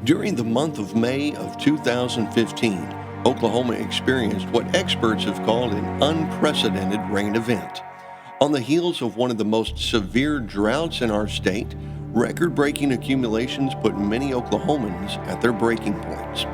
During the month of May of 2015, Oklahoma experienced what experts have called an unprecedented rain event. On the heels of one of the most severe droughts in our state, record-breaking accumulations put many Oklahomans at their breaking points.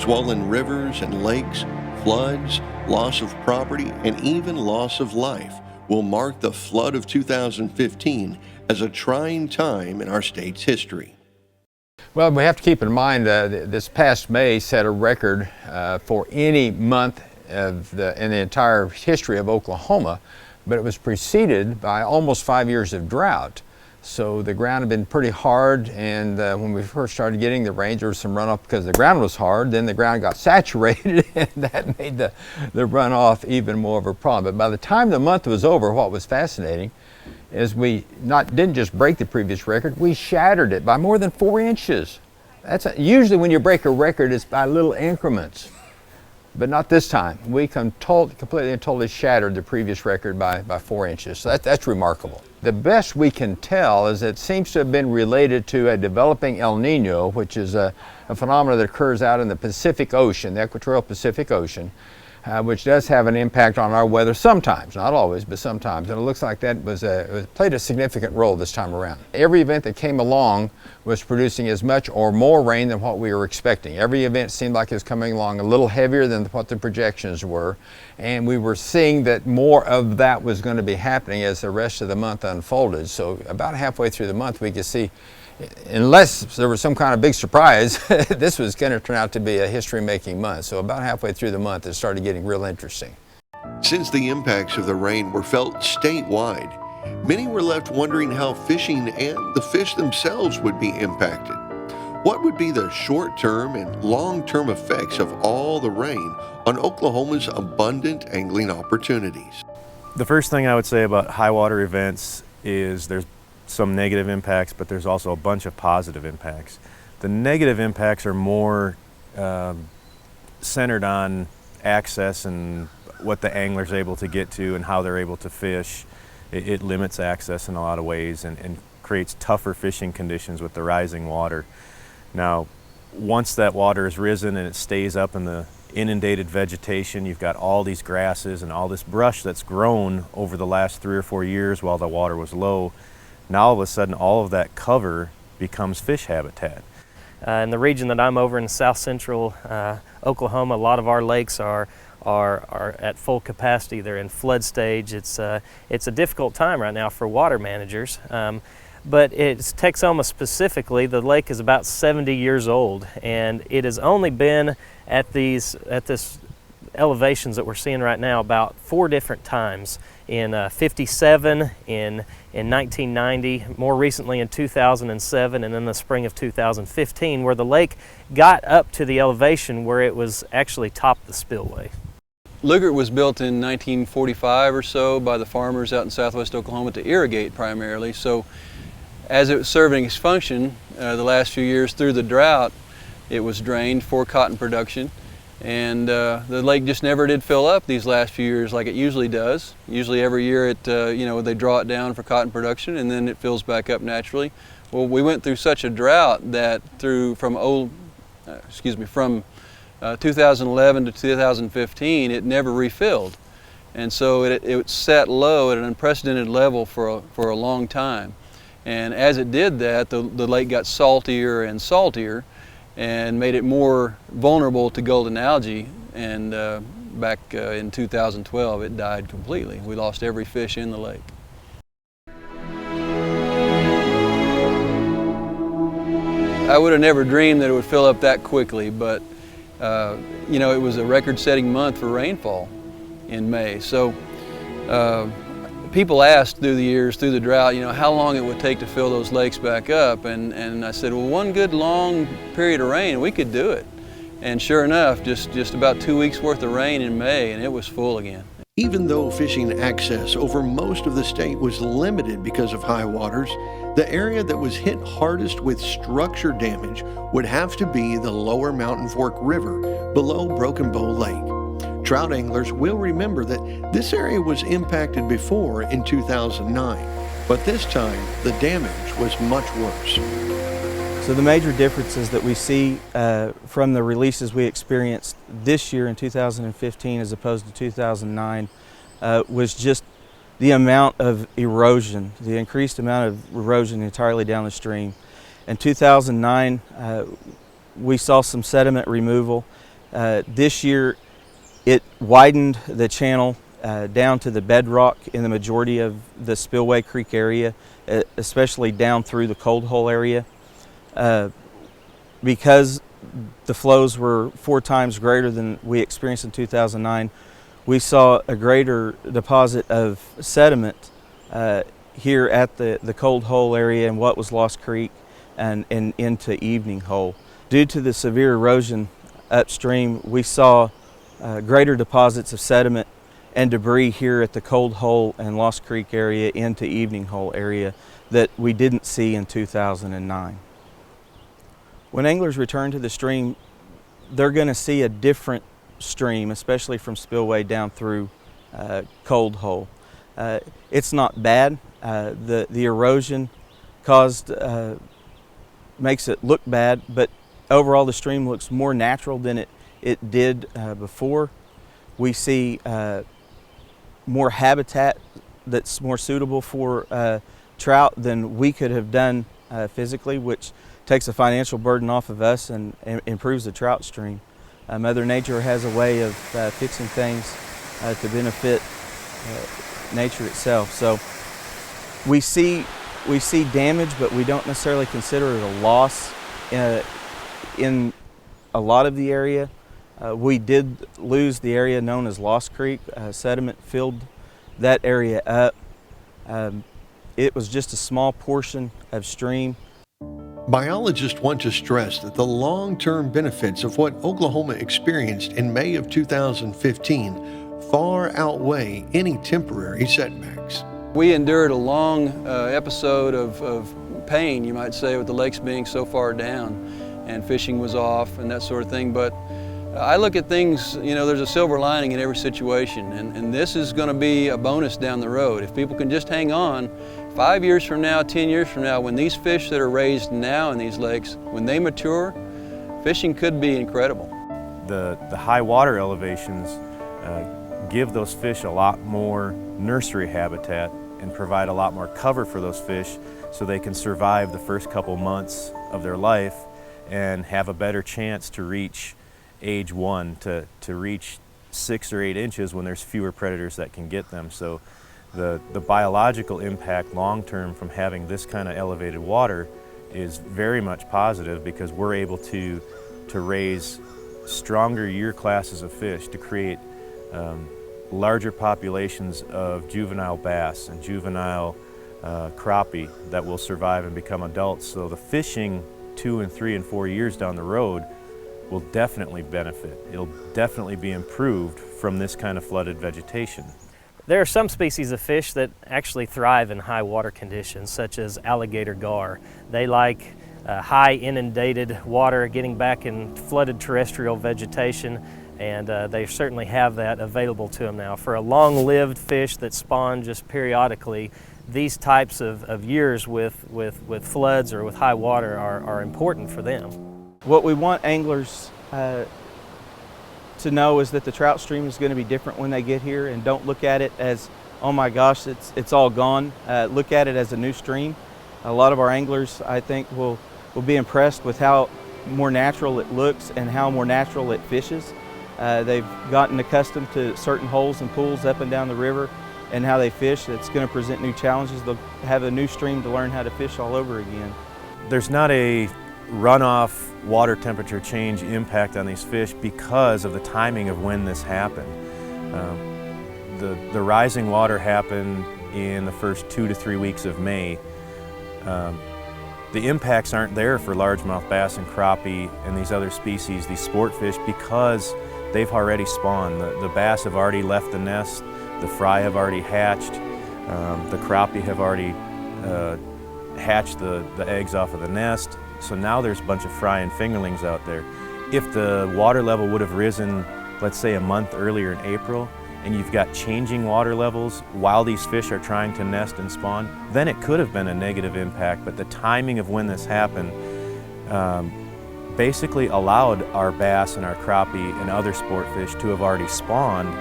Swollen rivers and lakes, floods, loss of property, and even loss of life will mark the flood of 2015 as a trying time in our state's history. Well, we have to keep in mind this past May set a record for any month in the entire history of Oklahoma, but it was preceded by almost 5 years of drought. So the ground had been pretty hard, and when we first started getting the rain, there was some runoff because the ground was hard. Then the ground got saturated, and that made the runoff even more of a problem. But by the time the month was over, what was fascinating is we didn't just break the previous record, we shattered it by more than 4 inches. Usually when you break a record, it's by little increments, but not this time. We completely and totally shattered the previous record by 4 inches. So that's remarkable. The best we can tell is it seems to have been related to a developing El Nino, which is a phenomenon that occurs out in the Pacific Ocean, the equatorial Pacific Ocean, which does have an impact on our weather sometimes, not always, but sometimes. And it looks like that played a significant role this time around. Every event that came along was producing as much or more rain than what we were expecting. Every event seemed like it was coming along a little heavier than what the projections were. And we were seeing that more of that was going to be happening as the rest of the month unfolded. So about halfway through the month, we could see, unless there was some kind of big surprise, this was going to turn out to be a history-making month. So about halfway through the month, it started getting real interesting. Since the impacts of the rain were felt statewide, many were left wondering how fishing and the fish themselves would be impacted. What would be the short-term and long-term effects of all the rain on Oklahoma's abundant angling opportunities? The first thing I would say about high water events is there's some negative impacts, but there's also a bunch of positive impacts. The negative impacts are more centered on access and what the angler's able to get to and how they're able to fish. It limits access in a lot of ways and creates tougher fishing conditions with the rising water. Now, once that water has risen and it stays up in the inundated vegetation, you've got all these grasses and all this brush that's grown over the last 3 or 4 years while the water was low. Now all of a sudden all of that cover becomes fish habitat. In the region that I'm over in south central Oklahoma, a lot of our lakes are at full capacity. They're in flood stage. It's a difficult time right now for water managers. But it's Texoma specifically, the lake is about 70 years old, and it has only been at this elevations that we're seeing right now about 4 different times. In 57, in 1990, more recently in 2007, and then the spring of 2015, where the lake got up to the elevation where it was actually topped the spillway. Liggert was built in 1945 or so by the farmers out in southwest Oklahoma to irrigate primarily. So as it was serving its function the last few years through the drought, it was drained for cotton production. And the lake just never did fill up these last few years like it usually does. Usually every year they draw it down for cotton production and then it fills back up naturally. Well, we went through such a drought that from 2011 to 2015, it never refilled. And so it sat low at an unprecedented level for a long time. And as it did that, the lake got saltier and saltier and made it more vulnerable to golden algae, and back in 2012 it died completely. We lost every fish in the lake. I would have never dreamed that it would fill up that quickly, but it was a record-setting month for rainfall in May. So people asked through the years, through the drought, how long it would take to fill those lakes back up, and I said, well, one good long period of rain, we could do it. And sure enough, just about 2 weeks worth of rain in May, and it was full again. Even though fishing access over most of the state was limited because of high waters, the area that was hit hardest with structure damage would have to be the lower Mountain Fork River below Broken Bow Lake. Trout anglers will remember that this area was impacted before in 2009, but this time the damage was much worse. So the major differences that we see from the releases we experienced this year in 2015 as opposed to 2009 was just the amount of erosion, the increased amount of erosion entirely down the stream. In 2009, we saw some sediment removal. This year, it widened the channel down to the bedrock in the majority of the Spillway Creek area, especially down through the Cold Hole area. Because the flows were 4 times greater than we experienced in 2009, we saw a greater deposit of sediment here at the Cold Hole area and what was Lost Creek and into Evening Hole. Due to the severe erosion upstream, we saw greater deposits of sediment and debris here at the Cold Hole and Lost Creek area into Evening Hole area that we didn't see in 2009. When anglers return to the stream, they're going to see a different stream, especially from Spillway down through Cold Hole. It's not bad. The erosion caused makes it look bad, but overall the stream looks more natural than it did before. We see more habitat that's more suitable for trout than we could have done physically, which takes a financial burden off of us and improves the trout stream. Mother Nature has a way of fixing things to benefit nature itself. So we see damage, but we don't necessarily consider it a loss in a lot of the area. We did lose the area known as Lost Creek. Sediment filled that area up. It was just a small portion of stream. Biologists want to stress that the long-term benefits of what Oklahoma experienced in May of 2015 far outweigh any temporary setbacks. We endured a long episode of pain, you might say, with the lakes being so far down and fishing was off and that sort of thing. But I look at things, you know, there's a silver lining in every situation, and this is going to be a bonus down the road. If people can just hang on, 5 years from now, 10 years from now, when these fish that are raised now in these lakes, when they mature, fishing could be incredible. The high water elevations give those fish a lot more nursery habitat and provide a lot more cover for those fish so they can survive the first couple months of their life and have a better chance to reach age 1, to reach 6 or 8 inches when there's fewer predators that can get them. So the biological impact long-term from having this kind of elevated water is very much positive, because we're able to raise stronger year classes of fish, to create larger populations of juvenile bass and juvenile crappie that will survive and become adults. So the fishing 2 and 3 and 4 years down the road will definitely benefit. It'll definitely be improved from this kind of flooded vegetation. There are some species of fish that actually thrive in high water conditions, such as alligator gar. They like high inundated water, getting back in flooded terrestrial vegetation, and they certainly have that available to them now. For a long-lived fish that spawn just periodically, these types of years with floods or with high water are important for them. What we want anglers to know is that the trout stream is going to be different when they get here, and don't look at it as, oh my gosh, it's all gone. Look at it as a new stream. A lot of our anglers, I think, will be impressed with how more natural it looks and how more natural it fishes. They've gotten accustomed to certain holes and pools up and down the river and how they fish. It's going to present new challenges. They'll have a new stream to learn how to fish all over again. There's not a runoff water temperature change impact on these fish because of the timing of when this happened. The rising water happened in the first 2 to 3 weeks of May. The impacts aren't there for largemouth bass and crappie and these other species, these sport fish, because they've already spawned. The bass have already left the nest, the fry have already hatched, the crappie have already hatched the eggs off of the nest. So now there's a bunch of fry and fingerlings out there. If the water level would have risen, let's say a month earlier in April, and you've got changing water levels while these fish are trying to nest and spawn, then it could have been a negative impact. But the timing of when this happened basically allowed our bass and our crappie and other sport fish to have already spawned,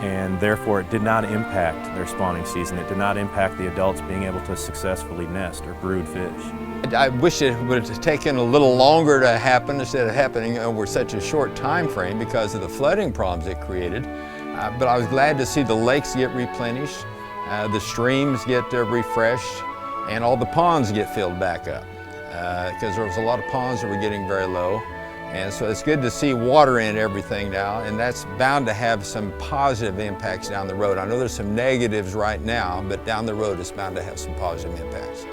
and therefore it did not impact their spawning season. It did not impact the adults being able to successfully nest or brood fish. I wish it would have taken a little longer to happen instead of happening over such a short time frame because of the flooding problems it created. But I was glad to see the lakes get replenished, the streams get refreshed, and all the ponds get filled back up. Because there was a lot of ponds that were getting very low. And so it's good to see water in everything now, and that's bound to have some positive impacts down the road. I know there's some negatives right now, but down the road it's bound to have some positive impacts.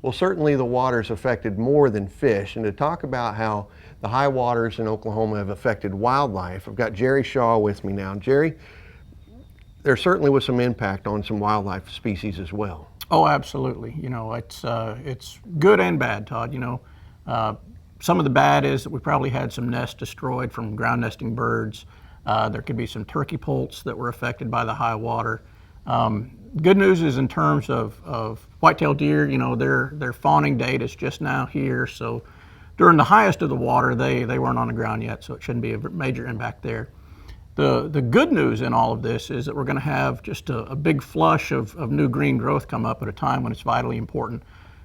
Well, certainly the water's affected more than fish, and to talk about how the high waters in Oklahoma have affected wildlife, I've got Jerry Shaw with me now. Jerry, there certainly was some impact on some wildlife species as well. Oh, absolutely. You know, it's good and bad, Todd. You know, some of the bad is that we probably had some nests destroyed from ground nesting birds. There could be some turkey poults that were affected by the high water. Good news is in terms of whitetail deer, you know, their fawning date is just now here. So during the highest of the water, they weren't on the ground yet, so it shouldn't be a major impact there. The good news in all of this is that we're going to have just a big flush of new green growth come up at a time when it's vitally important.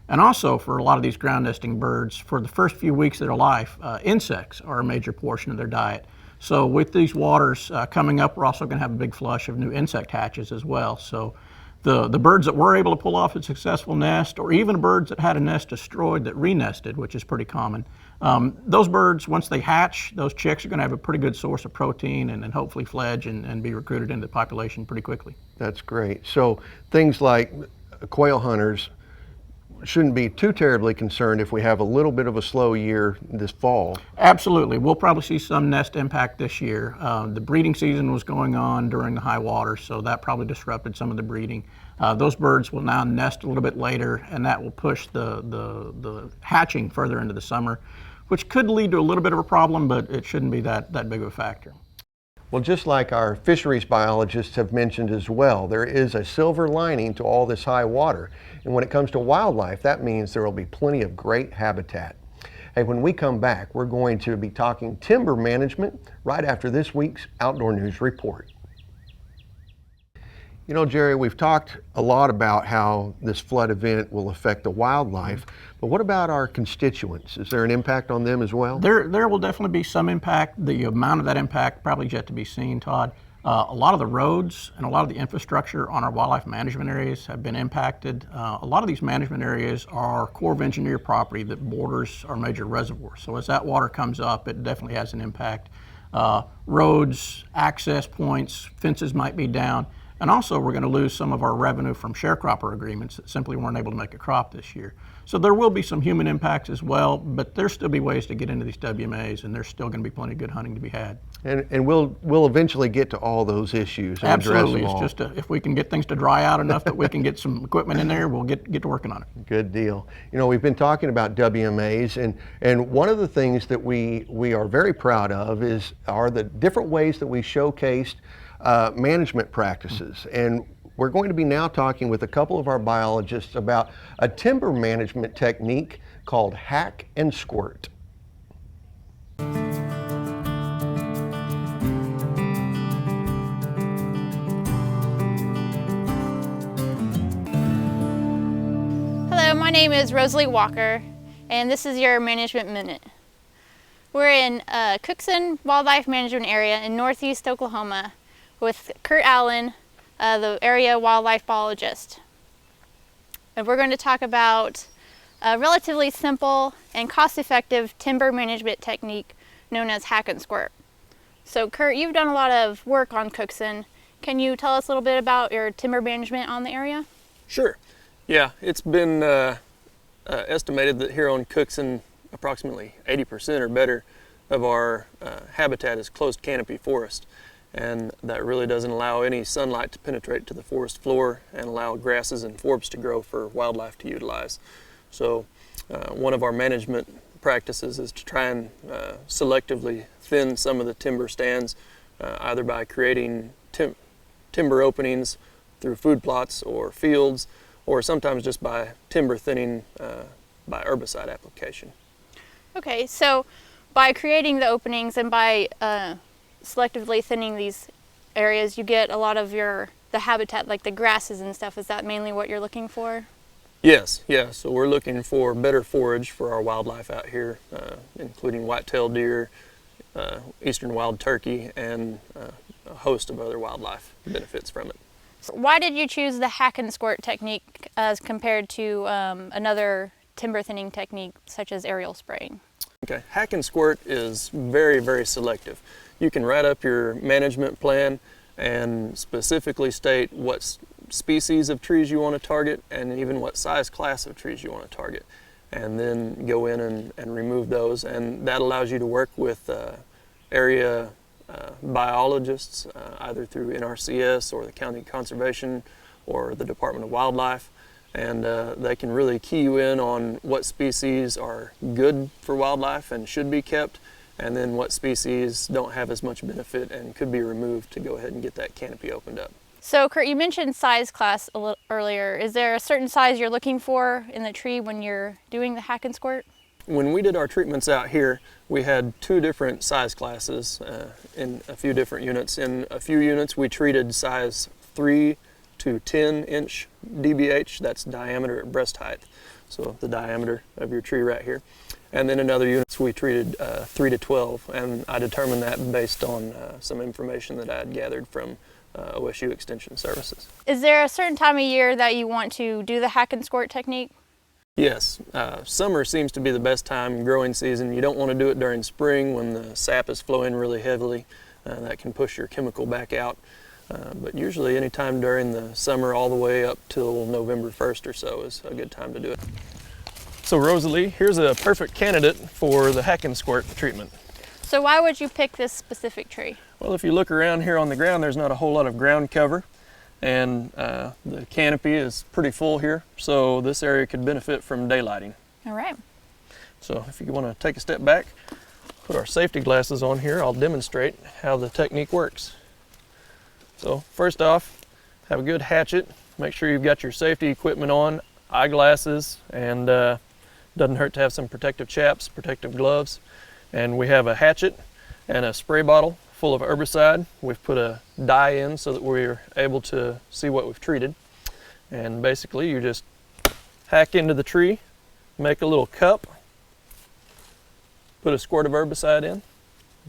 And also for a lot of these ground nesting birds, for the first few weeks of their life, insects are a major portion of their diet. So with these waters coming up, we're also going to have a big flush of new insect hatches as well. So the birds that were able to pull off a successful nest, or even birds that had a nest destroyed that re-nested, which is pretty common, those birds, once they hatch, those chicks are going to have a pretty good source of protein and then hopefully fledge and be recruited into the population pretty quickly. That's great. So things like quail hunters shouldn't be too terribly concerned if we have a little bit of a slow year this fall. Absolutely. We'll probably see some nest impact this year. The breeding season was going on during the high water, so that probably disrupted some of the breeding. Those birds will now nest a little bit later, and that will push the hatching further into the summer, which could lead to a little bit of a problem, but it shouldn't be that big of a factor. Well, just like our fisheries biologists have mentioned as well, there is a silver lining to all this high water. And when it comes to wildlife, that means there will be plenty of great habitat. Hey, when we come back, we're going to be talking timber management right after this week's Outdoor News Report. You know, Jerry, we've talked a lot about how this flood event will affect the wildlife, but what about our constituents? Is there an impact on them as well? There will definitely be some impact. The amount of that impact probably yet to be seen, Todd. A lot of the roads and a lot of the infrastructure on our wildlife management areas have been impacted. A lot of these management areas are Corps of Engineer property that borders our major reservoirs. So as that water comes up, it definitely has an impact. Roads, access points, fences might be down. And also we're going to lose some of our revenue from sharecropper agreements that simply weren't able to make a crop this year. So there will be some human impacts as well, but there'll still be ways to get into these WMAs, and there's still going to be plenty of good hunting to be had. And we'll eventually get to all those issues and Absolutely. address them all. It's just if we can get things to dry out enough that we can get some equipment in there, we'll get to working on it. Good deal. You know, we've been talking about WMAs, and one of the things that we are very proud of are the different ways that we showcased management practices. And we're going to be now talking with a couple of our biologists about a timber management technique called hack and squirt. name is Rosalie Walker, and this is your Management Minute. We're in Cookson Wildlife Management Area in northeast Oklahoma with Kurt Allen, the area wildlife biologist. And we're going to talk about a relatively simple and cost-effective timber management technique known as hack and squirt. So Kurt, you've done a lot of work on Cookson. Can you tell us a little bit about your timber management on the area? Sure. Yeah, it's been estimated that here on Cookson, approximately 80% or better of our habitat is closed canopy forest. And that really doesn't allow any sunlight to penetrate to the forest floor and allow grasses and forbs to grow for wildlife to utilize. So one of our management practices is to try and selectively thin some of the timber stands, either by creating timber openings through food plots or fields, or sometimes just by timber thinning by herbicide application. Okay, so by creating the openings and by selectively thinning these areas, you get a lot of the habitat, like the grasses and stuff. Is that mainly what you're looking for? Yes, yeah. So we're looking for better forage for our wildlife out here, including white-tailed deer, eastern wild turkey, and a host of other wildlife benefits from it. So why did you choose the hack and squirt technique as compared to another timber thinning technique such as aerial spraying? Okay, hack and squirt is very, very selective. You can write up your management plan and specifically state what species of trees you want to target and even what size class of trees you want to target, and then go in and remove those. And that allows you to work with area biologists, either through NRCS or the County Conservation or the Department of Wildlife, and they can really key you in on what species are good for wildlife and should be kept, and then what species don't have as much benefit and could be removed to go ahead and get that canopy opened up. So Kurt, you mentioned size class a little earlier. Is there a certain size you're looking for in the tree when you're doing the hack and squirt? When we did our treatments out here, we had 2 different size classes in a few different units. In a few units, we treated size 3 to 10 inch DBH, that's diameter at breast height. So the diameter of your tree right here. And then in other units, we treated 3 to 12, and I determined that based on some information that I had gathered from OSU Extension Services. Is there a certain time of year that you want to do the hack and squirt technique? Yes, summer seems to be the best time, growing season. You don't want to do it during spring when the sap is flowing really heavily. That can push your chemical back out. But usually any time during the summer all the way up till November 1st or so is a good time to do it. So Rosalie, here's a perfect candidate for the hack and squirt treatment. So why would you pick this specific tree? Well, if you look around here on the ground, there's not a whole lot of ground cover, and the canopy is pretty full here, so this area could benefit from daylighting. All right. So if you want to take a step back, put our safety glasses on here, I'll demonstrate how the technique works. So first off, have a good hatchet. Make sure you've got your safety equipment on, eyeglasses, and doesn't hurt to have some protective chaps, protective gloves. And we have a hatchet and a spray bottle full of herbicide. We've put a dye in so that we're able to see what we've treated. And basically you just hack into the tree, make a little cup, put a squirt of herbicide in, and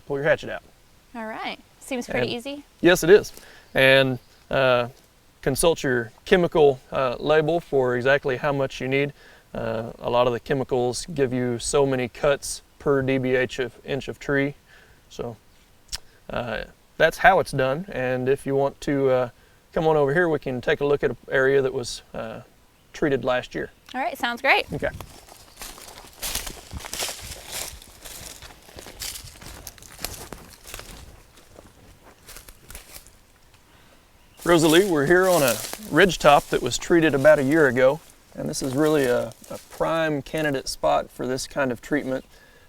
pull your hatchet out. All right. Seems pretty easy. Yes, it is. And consult your chemical label for exactly how much you need. A lot of the chemicals give you so many cuts per DBH inch of tree. So that's how it's done. And if you want to come on over here, we can take a look at an area that was treated last year. All right, sounds great. Okay. Rosalie, we're here on a ridgetop that was treated about a year ago, and this is really a prime candidate spot for this kind of treatment.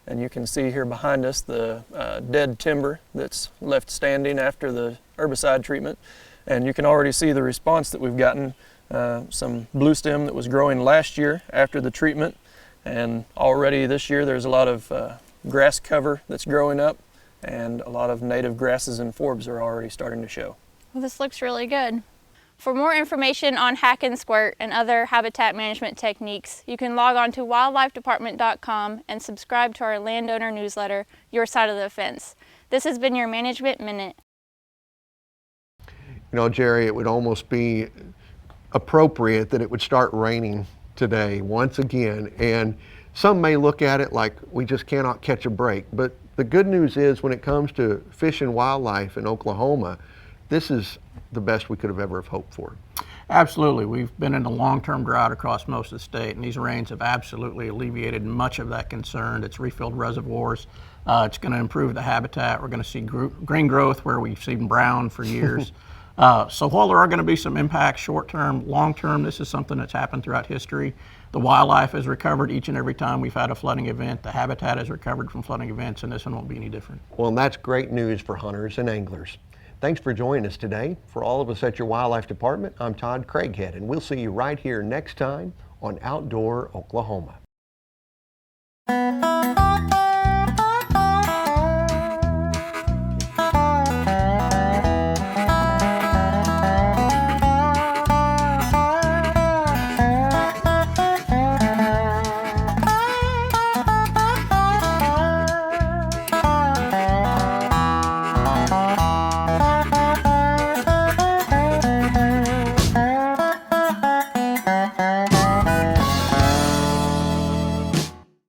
And you can see here behind us the dead timber that's left standing after the herbicide treatment. And you can already see the response that we've gotten. Some blue stem that was growing last year after the treatment, and already this year there's a lot of grass cover that's growing up, and a lot of native grasses and forbs are already starting to show. Well, this looks really good. For more information on Hack and Squirt and other habitat management techniques, you can log on to wildlifedepartment.com and subscribe to our landowner newsletter, Your Side of the Fence. This has been your Management Minute. You know, Jerry, it would almost be appropriate that it would start raining today once again, and some may look at it like we just cannot catch a break, but the good news is when it comes to fish and wildlife in Oklahoma, this is the best we could have ever hoped for. Absolutely. We've been in a long-term drought across most of the state, and these rains have absolutely alleviated much of that concern. It's refilled reservoirs. It's going to improve the habitat. We're going to see green growth where we've seen brown for years. So while there are going to be some impacts short-term, long-term, this is something that's happened throughout history. The wildlife has recovered each and every time we've had a flooding event. The habitat has recovered from flooding events, and this one won't be any different. Well, and that's great news for hunters and anglers. Thanks for joining us today. For all of us at your Wildlife Department, I'm Todd Craighead, and we'll see you right here next time on Outdoor Oklahoma.